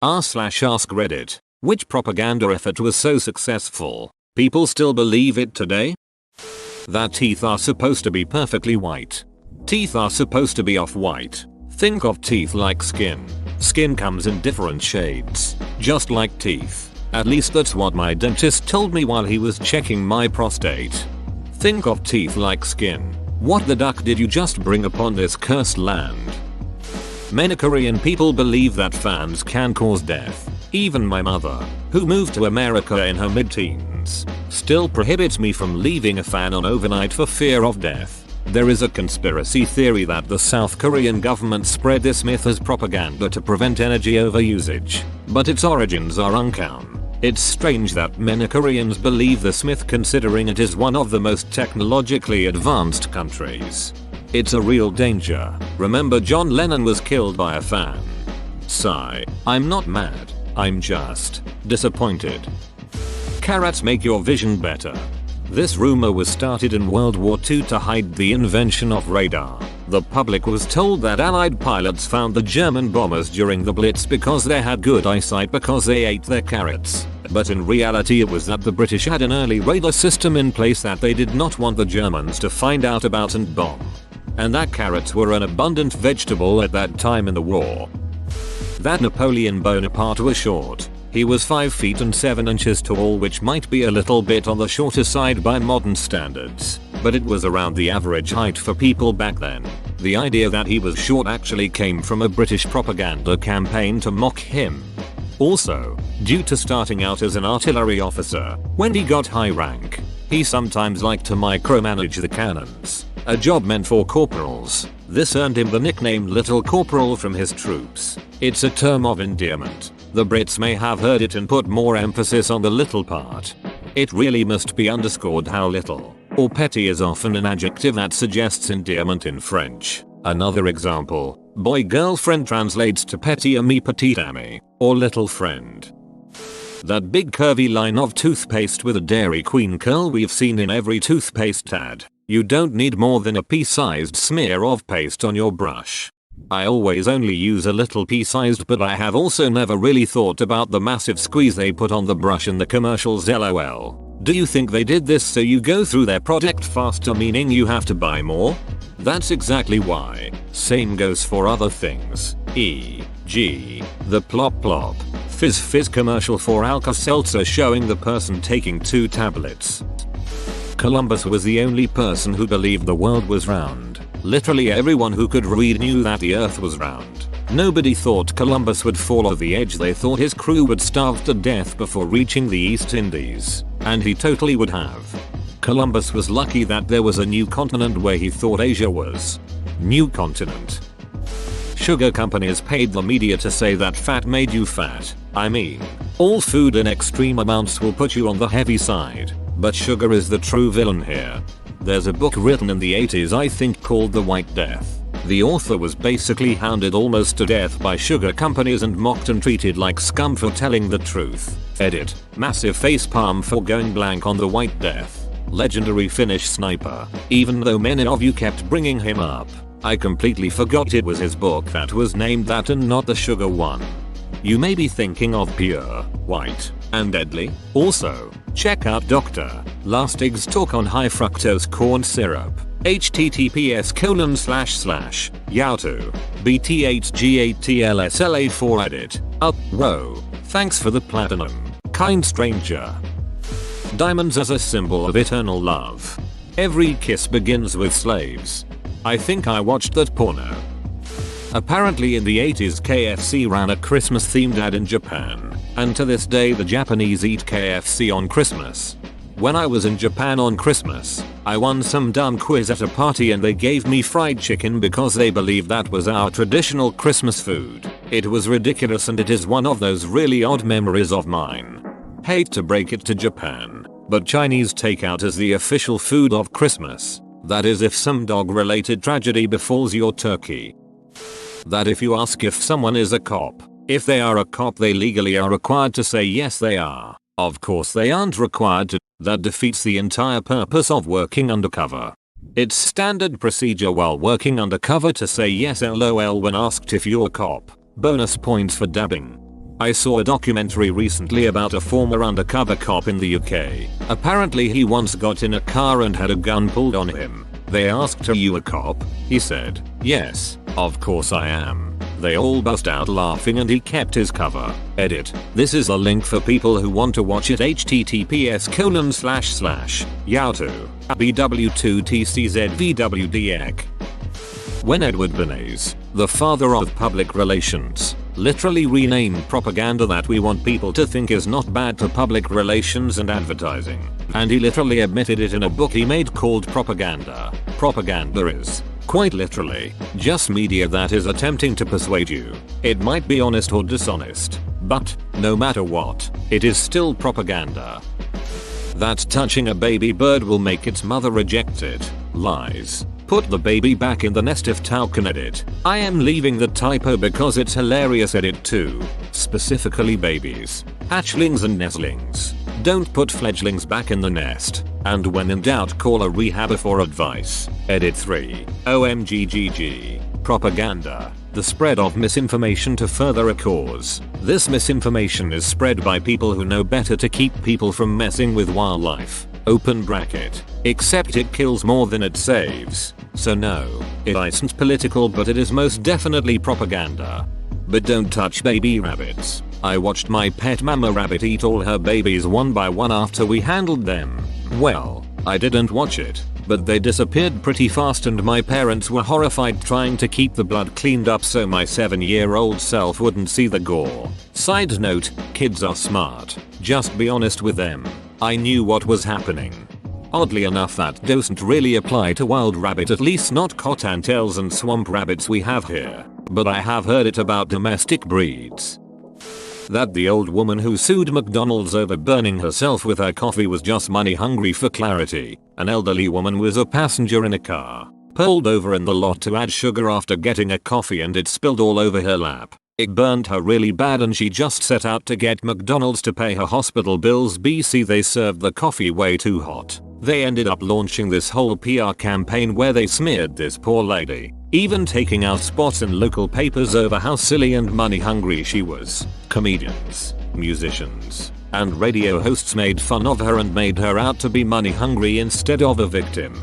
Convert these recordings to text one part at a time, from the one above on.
r/ask Reddit. Which propaganda effort was so successful? People still believe it today? That teeth are supposed to be perfectly white. Teeth are supposed to be off-white. Think of teeth like skin. Skin comes in different shades, just like teeth. At least that's what my dentist told me while he was checking my prostate. Think of teeth like skin. What the duck did you just bring upon this cursed land? Many Korean people believe that fans can cause death. Even my mother, who moved to America in her mid-teens, still prohibits me from leaving a fan on overnight for fear of death. There is a conspiracy theory that the South Korean government spread this myth as propaganda to prevent energy overusage, but its origins are unknown. It's strange that many Koreans believe this myth considering it is one of the most technologically advanced countries. It's a real danger. Remember, John Lennon was killed by a fan. Sigh. I'm not mad. I'm just disappointed. Carrots make your vision better. This rumor was started in World War II to hide the invention of radar. The public was told that Allied pilots found the German bombers during the Blitz because they had good eyesight because they ate their carrots. But in reality it was that the British had an early radar system in place that they did not want the Germans to find out about and bomb. And that carrots were an abundant vegetable at that time in the war. That Napoleon Bonaparte was short. He was 5 feet and 7 inches tall, which might be a little bit on the shorter side by modern standards, but it was around the average height for people back then. The idea that he was short actually came from a British propaganda campaign to mock him. Also, due to starting out as an artillery officer, when he got high rank, he sometimes liked to micromanage the cannons, a job meant for corporals. This earned him the nickname Little Corporal from his troops. It's a term of endearment. The Brits may have heard it and put more emphasis on the little part. It really must be underscored how little or petty is often an adjective that suggests endearment in French. Another example, boy girlfriend translates to petit ami petite amie, or little friend. That big curvy line of toothpaste with a Dairy Queen curl we've seen in every toothpaste ad. You don't need more than a pea-sized smear of paste on your brush. I always only use a little pea-sized, but I have also never really thought about the massive squeeze they put on the brush in the commercials. LOL. Do you think they did this so you go through their product faster, meaning you have to buy more? That's exactly why. Same goes for other things, e.g. the Plop Plop Fizz Fizz commercial for Alka-Seltzer showing the person taking 2 tablets. Columbus was the only person who believed the world was round. Literally everyone who could read knew that the earth was round. Nobody thought Columbus would fall off the edge. They thought his crew would starve to death before reaching the East Indies. And he totally would have. Columbus was lucky that there was a new continent where he thought Asia was. New continent. Sugar companies paid the media to say that fat made you fat. I mean, all food in extreme amounts will put you on the heavy side. But sugar is the true villain here. There's a book written in the 80s I think called The White Death. The author was basically hounded almost to death by sugar companies and mocked and treated like scum for telling the truth. Edit. Massive facepalm for going blank on The White Death. Legendary Finnish sniper. Even though many of you kept bringing him up, I completely forgot it was his book that was named that and not the sugar one. You may be thinking of Pure, White, and Deadly. Also, check out Dr. Lustig's talk on high fructose corn syrup. https://youtube bthg8tls 4 edit. Whoa. Thanks for the platinum, kind stranger. Diamonds as a symbol of eternal love. Every kiss begins with slaves. I think I watched that porno. Apparently in the 80s KFC ran a Christmas themed ad in Japan, and to this day the Japanese eat KFC on Christmas. When I was in Japan on Christmas, I won some dumb quiz at a party and they gave me fried chicken because they believed that was our traditional Christmas food. It was ridiculous and it is one of those really odd memories of mine. Hate to break it to Japan, but Chinese takeout is the official food of Christmas. That is if some dog related tragedy befalls your turkey. That if you ask if someone is a cop, if they are a cop they legally are required to say yes they are. Of course they aren't required to. That defeats the entire purpose of working undercover. It's standard procedure while working undercover to say yes LOL when asked if you're a cop. Bonus points for dabbing. I saw a documentary recently about a former undercover cop in the UK. Apparently he once got in a car and had a gun pulled on him. They asked, "Are you a cop?" He said, "Yes, of course I am." They all bust out laughing and he kept his cover. Edit. This is a link for people who want to watch it. https://yahoo bw2tczvwdec. When Edward Bernays, the father of public relations, literally renamed propaganda that we want people to think is not bad to public relations and advertising. And he literally admitted it in a book he made called Propaganda. Propaganda is, quite literally, just media that is attempting to persuade you. It might be honest or dishonest, but, no matter what, it is still propaganda. That touching a baby bird will make its mother reject it. Lies. Put the baby back in the nest if Taucan. Edit. I am leaving the typo because it's hilarious. Edit 2. Specifically babies, hatchlings and nestlings. Don't put fledglings back in the nest. And when in doubt, call a rehabber for advice. Edit 3. OMGGG. Propaganda. The spread of misinformation to further a cause. This misinformation is spread by people who know better to keep people from messing with wildlife. Open bracket. Except it kills more than it saves. So no, it isn't political, but it is most definitely propaganda. But don't touch baby rabbits. I watched my pet mama rabbit eat all her babies one by one after we handled them. Well, I didn't watch it, but they disappeared pretty fast and my parents were horrified, trying to keep the blood cleaned up so my 7-year-old self wouldn't see the gore. Side note, kids are smart. Just be honest with them. I knew what was happening. Oddly enough, that doesn't really apply to wild rabbit, at least not cottontails and swamp rabbits we have here. But I have heard it about domestic breeds. That the old woman who sued McDonald's over burning herself with her coffee was just money hungry. For clarity, an elderly woman was a passenger in a car, pulled over in the lot to add sugar after getting a coffee and it spilled all over her lap. It burned her really bad and she just set out to get McDonald's to pay her hospital bills. BC, they served the coffee way too hot. They ended up launching this whole PR campaign where they smeared this poor lady, even taking out spots in local papers over how silly and money hungry she was. Comedians, musicians, and radio hosts made fun of her and made her out to be money hungry instead of a victim.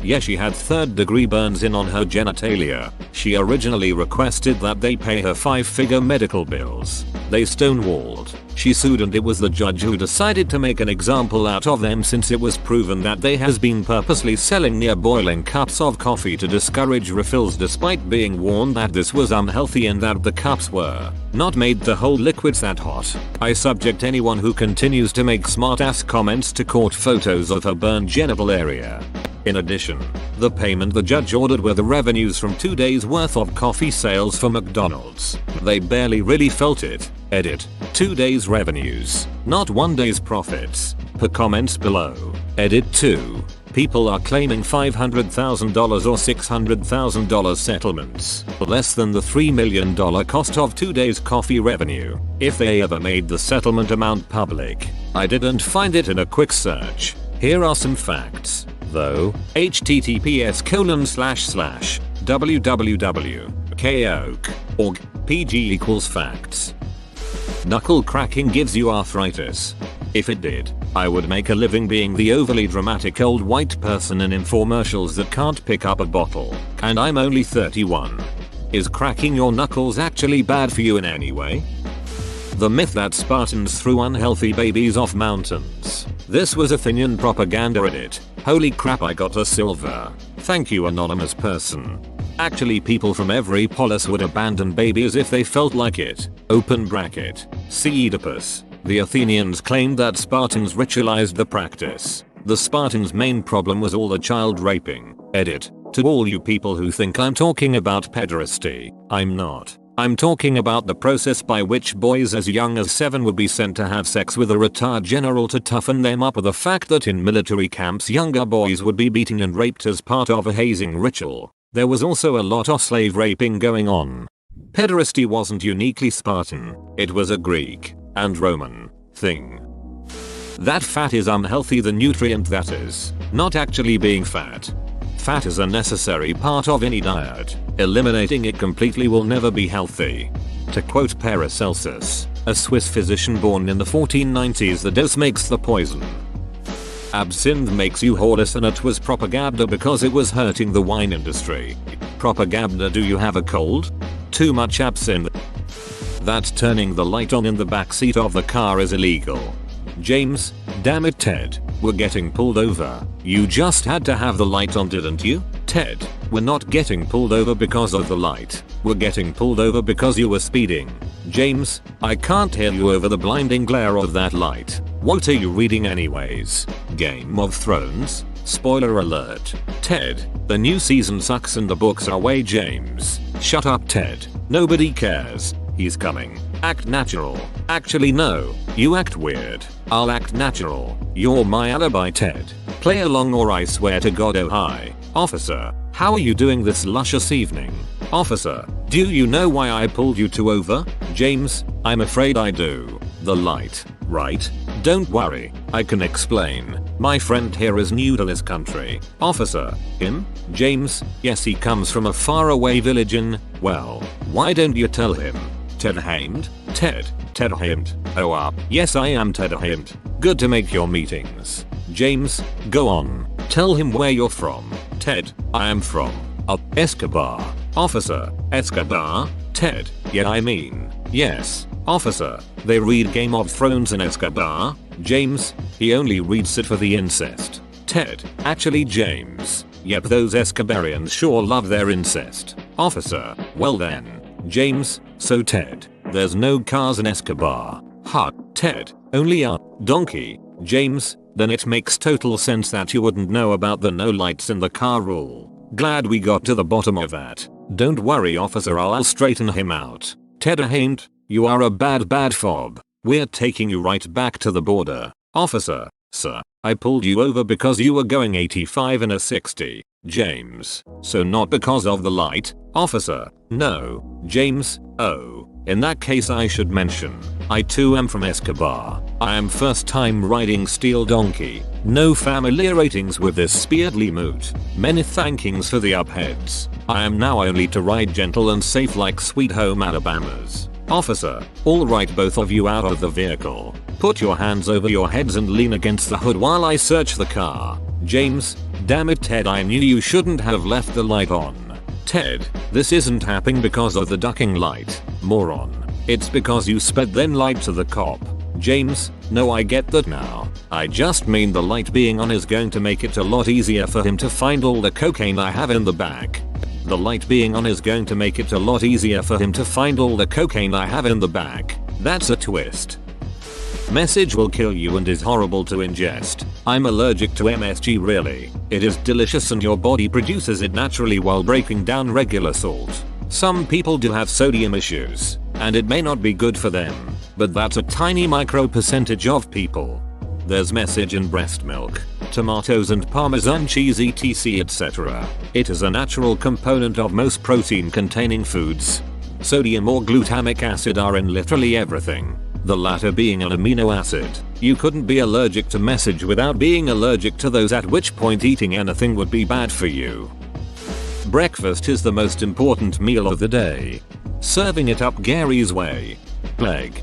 Yeah, she had 3rd-degree burns on her genitalia. She originally requested that they pay her 5-figure medical bills. They stonewalled. She sued and it was the judge who decided to make an example out of them, since it was proven that they has been purposely selling near boiling cups of coffee to discourage refills, despite being warned that this was unhealthy and that the cups were not made to hold liquids that hot. I subject anyone who continues to make smart-ass comments to court photos of her burned genital area. In addition, the payment the judge ordered were the revenues from 2 days worth of coffee sales for McDonald's. They barely really felt it. Edit. 2 days revenues, not 1 day's profits. Per comments below. Edit 2. People are claiming $500,000 or $600,000 settlements, less than the $3 million cost of 2 days coffee revenue, if they ever made the settlement amount public. I didn't find it in a quick search. Here are some facts, though. https://www.koch.org PG = facts. Knuckle cracking gives you arthritis. If it did, I would make a living being the overly dramatic old white person in infomercials that can't pick up a bottle. And I'm only 31. Is cracking your knuckles actually bad for you in any way? The myth that Spartans threw unhealthy babies off mountains. This was Athenian propaganda. Edit. Holy crap, I got a silver. Thank you, anonymous person. Actually, people from every polis would abandon babies if they felt like it. Open bracket. See Oedipus. The Athenians claimed that Spartans ritualized the practice. The Spartans' main problem was all the child raping. Edit. To all you people who think I'm talking about pederasty, I'm not. I'm talking about the process by which boys as young as 7 would be sent to have sex with a retired general to toughen them up, or the fact that in military camps younger boys would be beaten and raped as part of a hazing ritual. There was also a lot of slave raping going on. Pederasty wasn't uniquely Spartan, it was a Greek and Roman thing. That fat is unhealthy, the nutrient that is, not actually being fat. Fat is a necessary part of any diet. Eliminating it completely will never be healthy. To quote Paracelsus, A Swiss physician born in the 1490s. The dose makes the poison. Absinthe makes you horeless, and it was propaganda because it was hurting the wine industry. Propaganda. Do you have a cold? Too much absinthe. That turning the light on in the backseat of the car is illegal. James, damn it Ted, we're getting pulled over. You just had to have the light on, didn't you? Ted, we're not getting pulled over because of the light. We're getting pulled over because you were speeding. James, I can't hear you over the blinding glare of that light. What are you reading anyways? Game of Thrones? Spoiler alert. Ted, the new season sucks and the books are way. James, shut up Ted. Nobody cares. He's coming. Act natural. Actually no, you act weird. I'll act natural. You're my alibi Ted. Play along or I swear to God. Oh hi. Officer, how are you doing this luscious evening? Officer, do you know why I pulled you two over? James, I'm afraid I do. The light, right? Don't worry, I can explain. My friend here is new to this country. Officer, him? James, yes, he comes from a faraway village in, well, why don't you tell him? Ted Hamed? Ted Hamed. Oh yes, I am Ted Hamed. Good to make your meetings. James, go on. Tell him where you're from. Ted, I am from Escobar. Officer, Escobar? Ted, yeah I mean, yes. Officer, they read Game of Thrones in Escobar? James, he only reads it for the incest. Ted, actually James, yep, those Escobarians sure love their incest. Officer, well then. James, so Ted, there's no cars in Escobar. Huh, Ted, only a donkey. James, then it makes total sense that you wouldn't know about the no lights in the car rule. Glad we got to the bottom of that. Don't worry officer, I'll straighten him out. Ted Hamed, you are a bad fob. We're taking you right back to the border. Officer, sir, I pulled you over because you were going 85 in a 60. James, so not because of the light? Officer, no. James, oh, in that case I should mention, I too am from Escobar. I am first time riding steel donkey. No familiar ratings with this speedly moot. Many thankings for the upheads. I am now only to ride gentle and safe like sweet home Alabamas. Officer, alright both of you out of the vehicle. Put your hands over your heads and lean against the hood while I search the car. James, damn it Ted, I knew you shouldn't have left the light on. Ted, this isn't happening because of the ducking light, moron. It's because you sped then lied to the cop. James, no I get that now. I just mean the light being on is going to make it a lot easier for him to find all the cocaine I have in the bag. The light being on is going to make it a lot easier for him to find all the cocaine I have in the bag. That's a twist. Message will kill you and is horrible to ingest. I'm allergic to MSG really. It is delicious and your body produces it naturally while breaking down regular salt. Some people do have sodium issues, and it may not be good for them, but that's a tiny micro percentage of people. There's message in breast milk, tomatoes and parmesan cheese etc etc. It is a natural component of most protein containing foods. Sodium or glutamic acid are in literally everything, the latter being an amino acid. You couldn't be allergic to message without being allergic to those, at which point eating anything would be bad for you. Breakfast is the most important meal of the day. Serving it up Gary's way. Plague.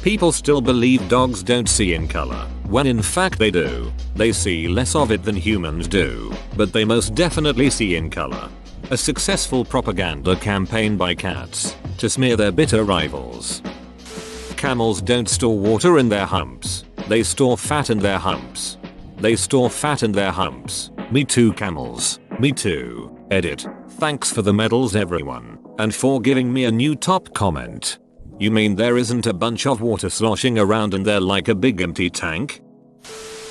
People still believe dogs don't see in color, when in fact they do. They see less of it than humans do, but they most definitely see in color. A successful propaganda campaign by cats to smear their bitter rivals. Camels don't store water in their humps. They store fat in their humps. They store fat in their humps. Me too camels. Me too. Edit. Thanks for the medals everyone, and for giving me a new top comment. You mean there isn't a bunch of water sloshing around in there like a big empty tank?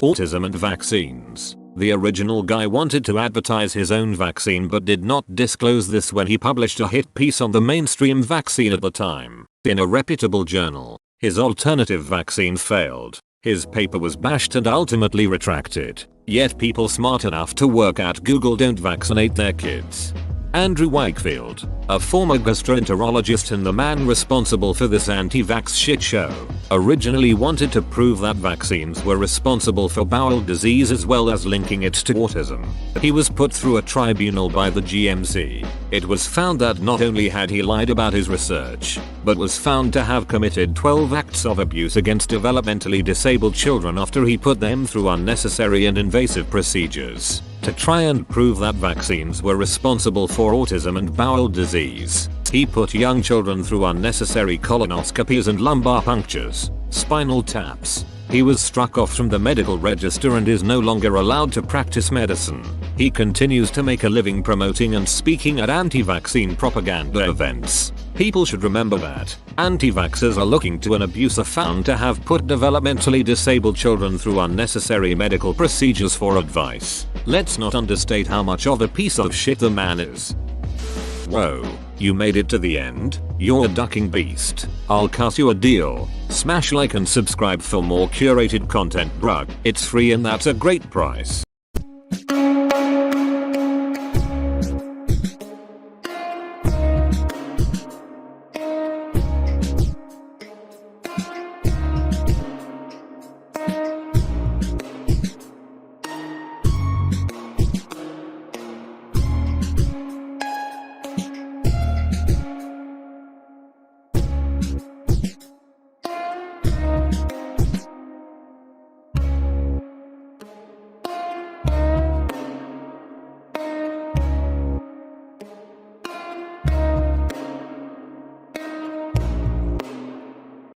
Autism and vaccines. The original guy wanted to advertise his own vaccine but did not disclose this when he published a hit piece on the mainstream vaccine at the time. In a reputable journal, his alternative vaccine failed. His paper was bashed and ultimately retracted. Yet people smart enough to work at Google don't vaccinate their kids. Andrew Wakefield, a former gastroenterologist and the man responsible for this anti-vax shit show, originally wanted to prove that vaccines were responsible for bowel disease as well as linking it to autism. He was put through a tribunal by the GMC. It was found that not only had he lied about his research, but was found to have committed 12 acts of abuse against developmentally disabled children after he put them through unnecessary and invasive procedures to try and prove that vaccines were responsible for autism and bowel disease. He put young children through unnecessary colonoscopies and lumbar punctures, spinal taps. He was struck off from the medical register and is no longer allowed to practice medicine. He continues to make a living promoting and speaking at anti-vaccine propaganda events. People should remember that anti-vaxxers are looking to an abuser found to have put developmentally disabled children through unnecessary medical procedures for advice. Let's not understate how much of a piece of shit the man is. Whoa, you made it to the end? You're a ducking beast. I'll cut you a deal. Smash like and subscribe for more curated content, bruh. It's free and that's a great price.